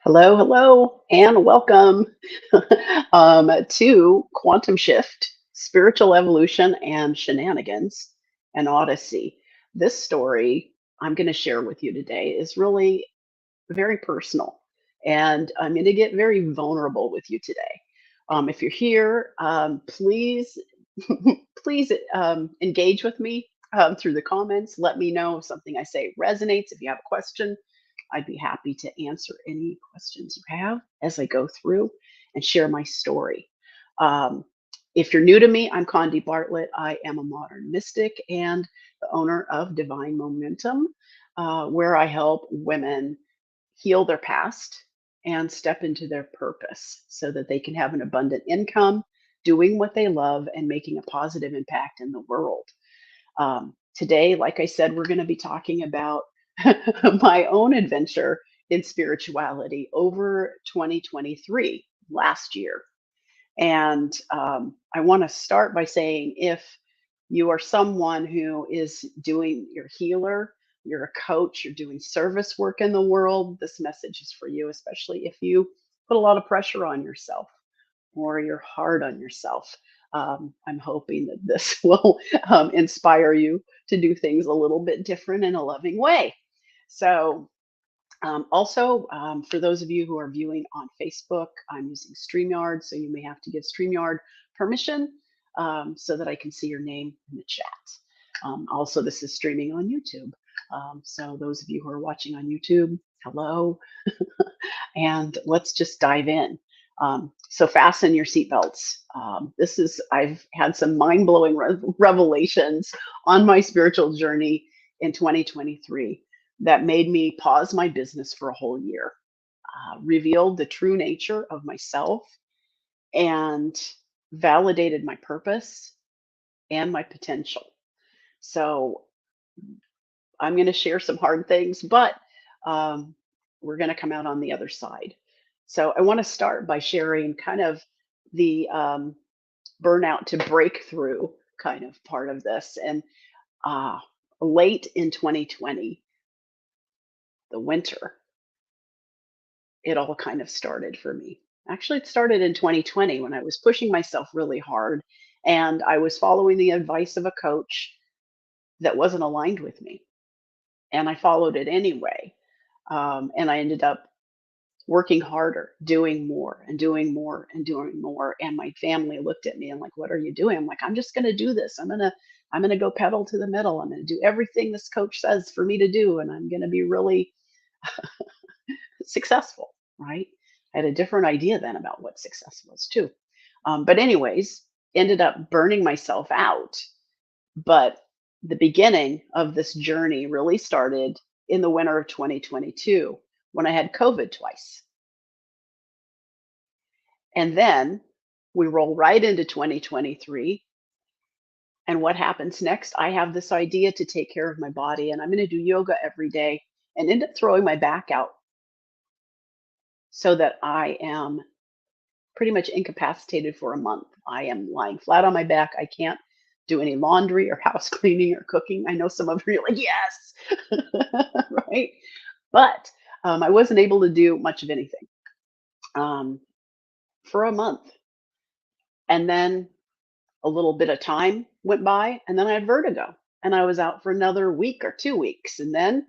Hello, hello, and welcome to Quantum Shift, Spiritual Evolution, and Shenanigans, and Odyssey. This story I'm going to share with you today is really very personal, and I'm going to get very vulnerable with you today. If you're here, please, please engage with me through the comments. Let me know if something I say resonates. If you have a question, I'd be happy to answer any questions you have as I go through and share my story. Um, if you're new to me, I'm Condi Bartlett. I am a modern mystic and the owner of Divine Momentum, where I help women heal their past and step into their purpose so that they can have an abundant income, doing what they love, and making a positive impact in the world. Today, like I said, we're going to be talking about my own adventure in spirituality over 2023, last year. And I want to start by saying if you are someone who is doing your healer, you're a coach, you're doing service work in the world, this message is for you, especially if you put a lot of pressure on yourself or you're hard on yourself. I'm hoping that this will inspire you to do things a little bit different in a loving way. So, also, for those of you who are viewing on Facebook, I'm using StreamYard, so you may have to give StreamYard permission so that I can see your name in the chat. Also, this is streaming on YouTube. So, those of you who are watching on YouTube, hello, and let's just dive in. So fasten your seatbelts. I've had some mind blowing revelations on my spiritual journey in 2023 that made me pause my business for a whole year, revealed the true nature of myself, and validated my purpose and my potential. So I'm going to share some hard things, but um, we're going to come out on the other side. So I want to start by sharing kind of the burnout to breakthrough kind of part of this. And uh, late in 2020, the winter, it all kind of started for me. Actually, it started in 2020 when I was pushing myself really hard and I was following the advice of a coach that wasn't aligned with me. And I followed it anyway. And I ended up working harder, doing more and doing more and doing more. And my family looked at me and like, what are you doing? I'm like, I'm just gonna do this. I'm gonna go pedal to the metal. I'm gonna do everything this coach says for me to do, and I'm gonna be really successful, right? I had a different idea then about what success was too. But anyways, ended up burning myself out. But the beginning of this journey really started in the winter of 2022 when I had COVID twice. And then we roll right into 2023. And what happens next? I have this idea to take care of my body, and I'm going to do yoga every day and end up throwing my back out so that I am pretty much incapacitated for a month. I am lying flat on my back. I can't do any laundry or house cleaning or cooking. I know some of you are like, yes, right? But I wasn't able to do much of anything um, for a month. And then a little bit of time went by, and then I had vertigo, and I was out for another week or 2 weeks, and then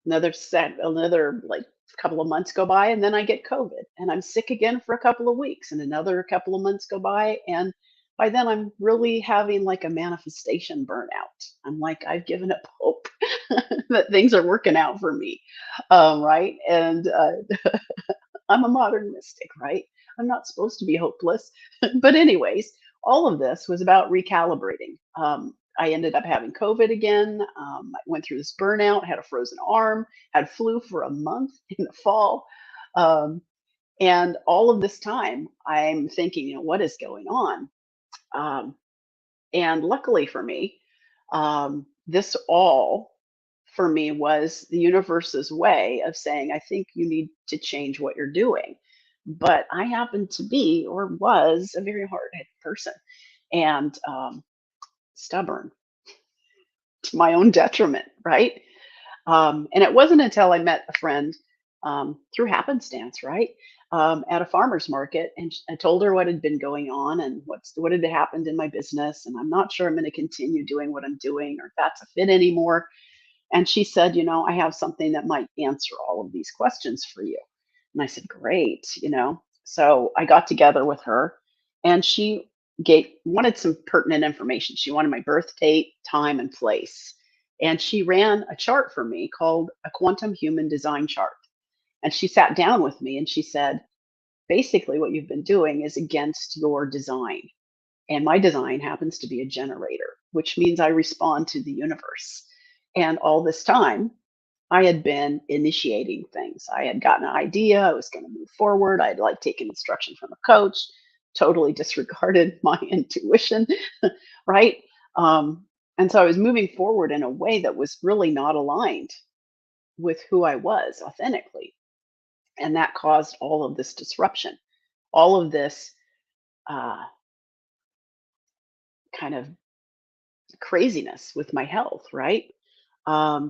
another, like, couple of months go by, and then I get COVID, and I'm sick again for a couple of weeks, and another couple of months go by, and by then I'm really having, like, a manifestation burnout. I'm like, I've given up hope that things are working out for me, right? And, I'm a modern mystic, right? I'm not supposed to be hopeless. But, anyways, all of this was about recalibrating. I ended up having COVID again. I went through this burnout, had a frozen arm, had flu for a month in the fall. Um, and all of this time, I'm thinking, what is going on? Um, and luckily for me, this all for me was the universe's way of saying, I think you need to change what you're doing. But I happen to be or was a very hard headed person and stubborn to my own detriment, right? And it wasn't until I met a friend through happenstance, right? At a farmer's market, and I told her what had been going on and what had happened in my business, and I'm not sure I'm going to continue doing what I'm doing or if that's a fit anymore. And she said, I have something that might answer all of these questions for you. And I said, great. So I got together with her and she wanted some pertinent information. She wanted my birth date, time, and place. And she ran a chart for me called a quantum human design chart. And she sat down with me and she said, basically, what you've been doing is against your design. And my design happens to be a generator, which means I respond to the universe. And all this time, I had been initiating things. I had gotten an idea, I was going to move forward. I'd like taken instruction from a coach, totally disregarded my intuition, right? And so I was moving forward in a way that was really not aligned with who I was authentically. And that caused all of this disruption, all of this uh, kind of craziness with my health, right?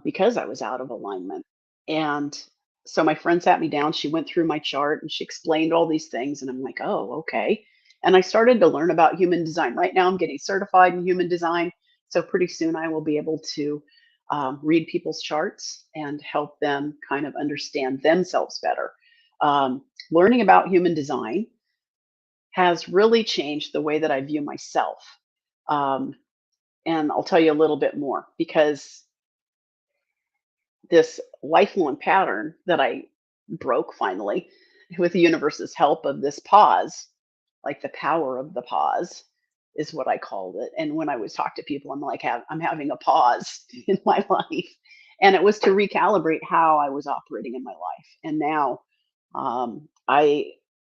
Because I was out of alignment. And so my friend sat me down. She went through my chart and she explained all these things. And I'm like, oh, okay. And I started to learn about human design. Right now, I'm getting certified in human design. So pretty soon, I will be able to read people's charts and help them kind of understand themselves better. Learning about human design has really changed the way that I view myself. Um, and I'll tell you a little bit more because this lifelong pattern that I broke finally with the universe's help of this pause, like the power of the pause is what I called it. And when I was talk to people, I'm like, I'm having a pause in my life. And it was to recalibrate how I was operating in my life. And now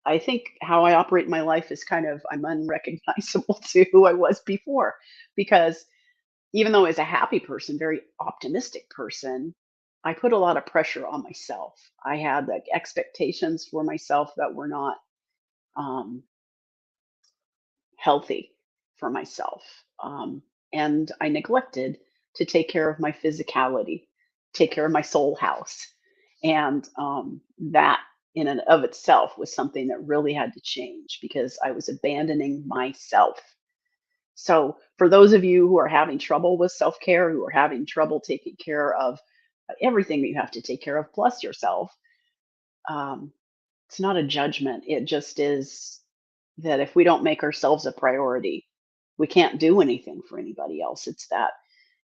I think how I operate in my life is kind of I'm unrecognizable to who I was before because even though as a happy person, very optimistic person, I put a lot of pressure on myself. I had like expectations for myself that were not um, healthy for myself. And I neglected to take care of my physicality, take care of my soul house. And that in and of itself was something that really had to change because I was abandoning myself. So, for those of you who are having trouble with self care, who are having trouble taking care of everything that you have to take care of, plus yourself, um, it's not a judgment. It just is that if we don't make ourselves a priority, we can't do anything for anybody else. It's that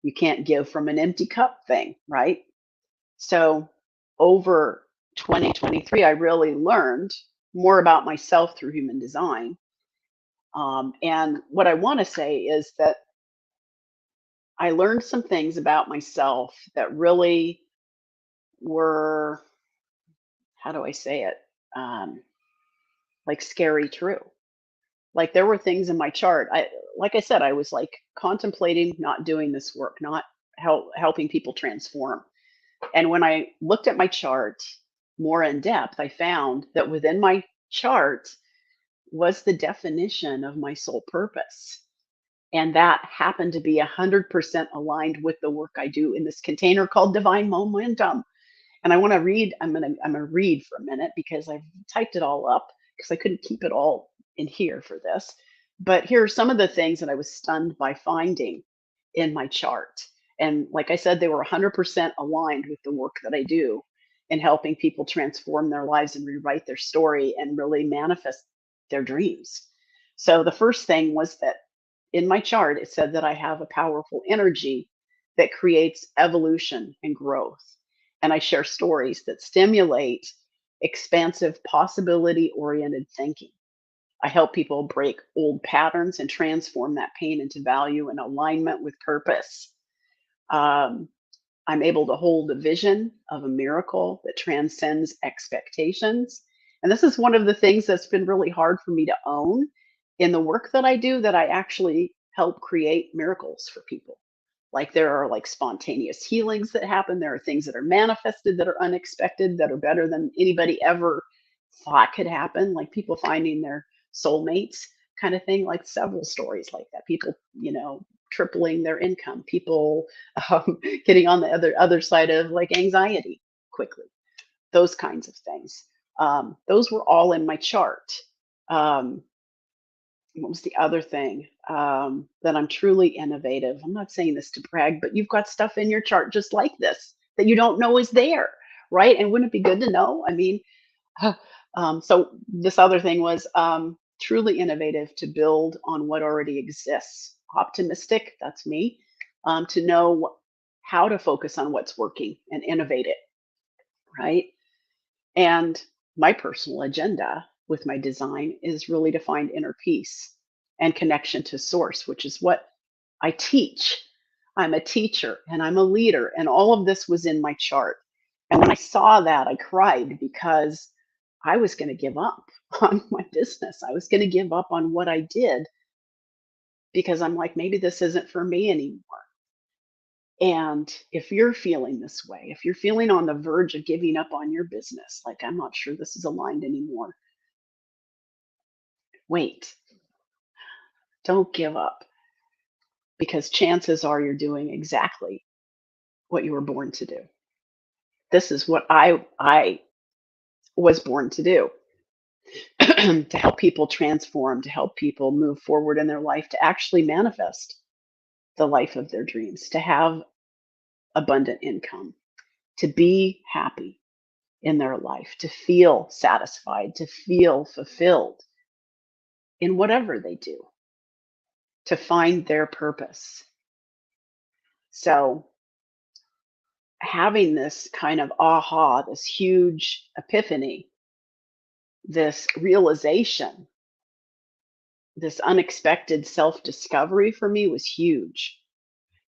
you can't give from an empty cup thing, right? So, over 2023, I really learned more about myself through human design. And what I want to say is that I learned some things about myself that really were, how do I say it? Um, like scary true. Like there were things in my chart. Like I said, I was like contemplating not doing this work, not helping people transform. And when I looked at my chart more in depth, I found that within my chart was the definition of my soul purpose. And that happened to be 100% aligned with the work I do in this container called divine momentum. And I want to read, I'm gonna read for a minute because I've typed it all up because I couldn't keep it all in here for this. But here are some of the things that I was stunned by finding in my chart. And like I said, they were 100% aligned with the work that I do in helping people transform their lives and rewrite their story and really manifest their dreams. So the first thing was that in my chart, it said that I have a powerful energy that creates evolution and growth. And I share stories that stimulate expansive, possibility oriented thinking. I help people break old patterns and transform that pain into value and alignment with purpose. Um, I'm able to hold a vision of a miracle that transcends expectations. And this is one of the things that's been really hard for me to own in the work that I do, that I actually help create miracles for people. Like there are like spontaneous healings that happen. There are things that are manifested that are unexpected, that are better than anybody ever thought could happen, like people finding their soulmates kind of thing, like several stories like that. People, tripling their income, people getting on the other side of like anxiety quickly. those kinds of things. Those were all in my chart. Um, what was the other thing? That I'm truly innovative. I'm not saying this to brag, but you've got stuff in your chart just like this that you don't know is there, right? And wouldn't it be good to know? I mean, so this other thing was truly innovative to build on what already exists. Optimistic, that's me, to know how to focus on what's working and innovate it, right? And my personal agenda with my design is really to find inner peace and connection to source, which is what I teach. I'm a teacher and I'm a leader, and all of this was in my chart. And when I saw that, I cried because I was going to give up on my business. I was going to give up on what I did because I'm like, maybe this isn't for me anymore. And if you're feeling this way, if you're feeling on the verge of giving up on your business, like, I'm not sure this is aligned anymore, wait, don't give up because chances are you're doing exactly what you were born to do. This is what I was born to do. To help people transform, to help people move forward in their life, to actually manifest the life of their dreams, to have abundant income, to be happy in their life, to feel satisfied, to feel fulfilled in whatever they do, to find their purpose. So, having this kind of aha, this huge epiphany, this realization, this unexpected self discovery for me was huge.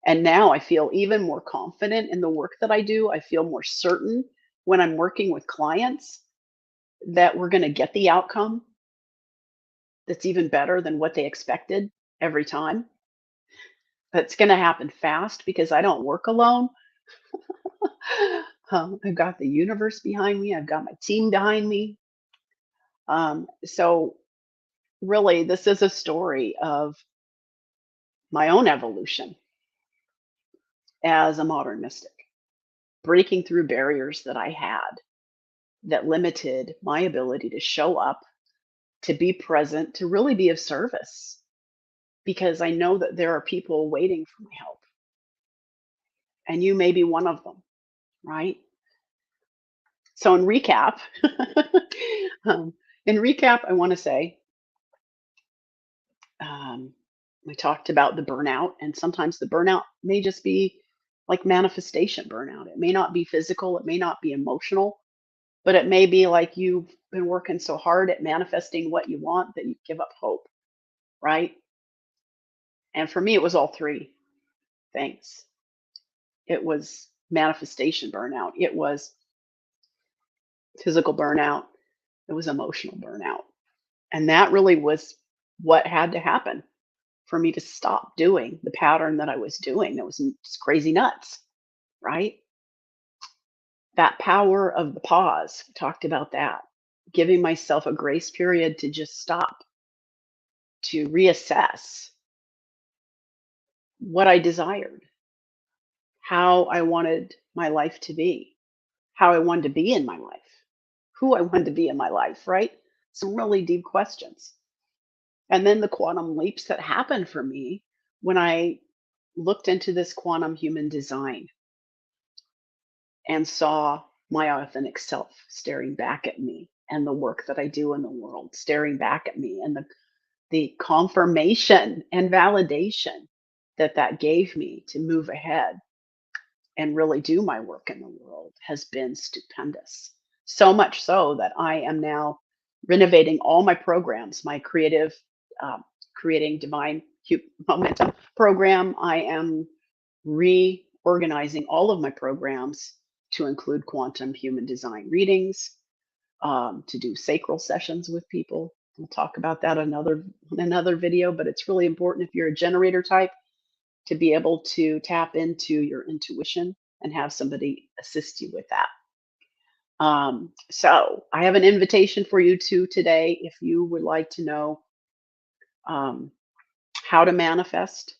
And now I feel even more confident in the work that I do. I feel more certain when I'm working with clients that we're going to get the outcome that's even better than what they expected every time. That's going to happen fast because I don't work alone. I've got the universe behind me, I've got my team behind me. So, really, this is a story of my own evolution as a modern mystic, breaking through barriers that I had that limited my ability to show up, to be present, to really be of service, because I know that there are people waiting for my help, and you may be one of them, right? So, um, I want to say um, we talked about the burnout, and sometimes the burnout may just be like manifestation burnout. It may not be physical, it may not be emotional, but it may be like you've been working so hard at manifesting what you want that you give up hope, right? And for me, it was all three things. It was manifestation burnout, it was physical burnout, it was emotional burnout. And that really was what had to happen for me to stop doing the pattern that I was doing that was just crazy nuts, right? That power of the pause, we talked about that. Giving myself a grace period to just stop, to reassess what I desired, how I wanted my life to be, how I wanted to be in my life, who I wanted to be in my life, right? Some really deep questions. And then the quantum leaps that happened for me when I looked into this quantum human design and saw my authentic self staring back at me and the work that I do in the world staring back at me and the confirmation and validation that that gave me to move ahead and really do my work in the world has been stupendous. So much so that I am now renovating all my programs, my creative, creating divine momentum program. I am reorganizing all of my programs to include quantum human design readings, to do sacral sessions with people. We'll talk about that another video, but it's really important if you're a generator type to be able to tap into your intuition and have somebody assist you with that. So I have an invitation for you too today. If you would like to know um, how to manifest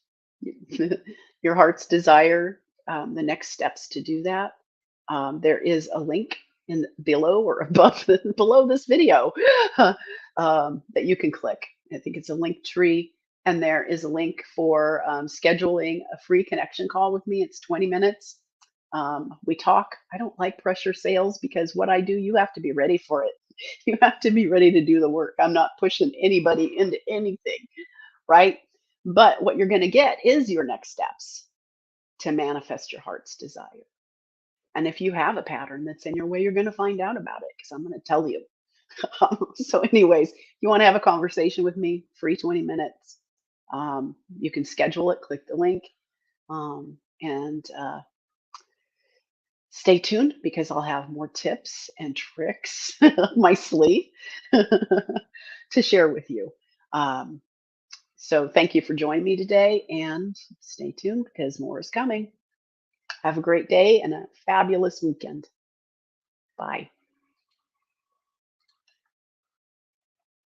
your heart's desire, the next steps to do that, there is a link in below or above below this video that you can click. I think it's a link tree, and there is a link for scheduling a free connection call with me. It's 20 minutes. We talk. I don't like pressure sales because what I do, you have to be ready for it. You have to be ready to do the work. I'm not pushing anybody into anything, right? But what you're going to get is your next steps to manifest your heart's desire. And if you have a pattern that's in your way, you're going to find out about it because I'm going to tell you. So, anyways, you want to have a conversation with me, free 20 minutes. You can schedule it, click the link, and stay tuned because I'll have more tips and tricks up my sleeve to share with you. Um, so, thank you for joining me today and stay tuned because more is coming. Have a great day and a fabulous weekend. Bye.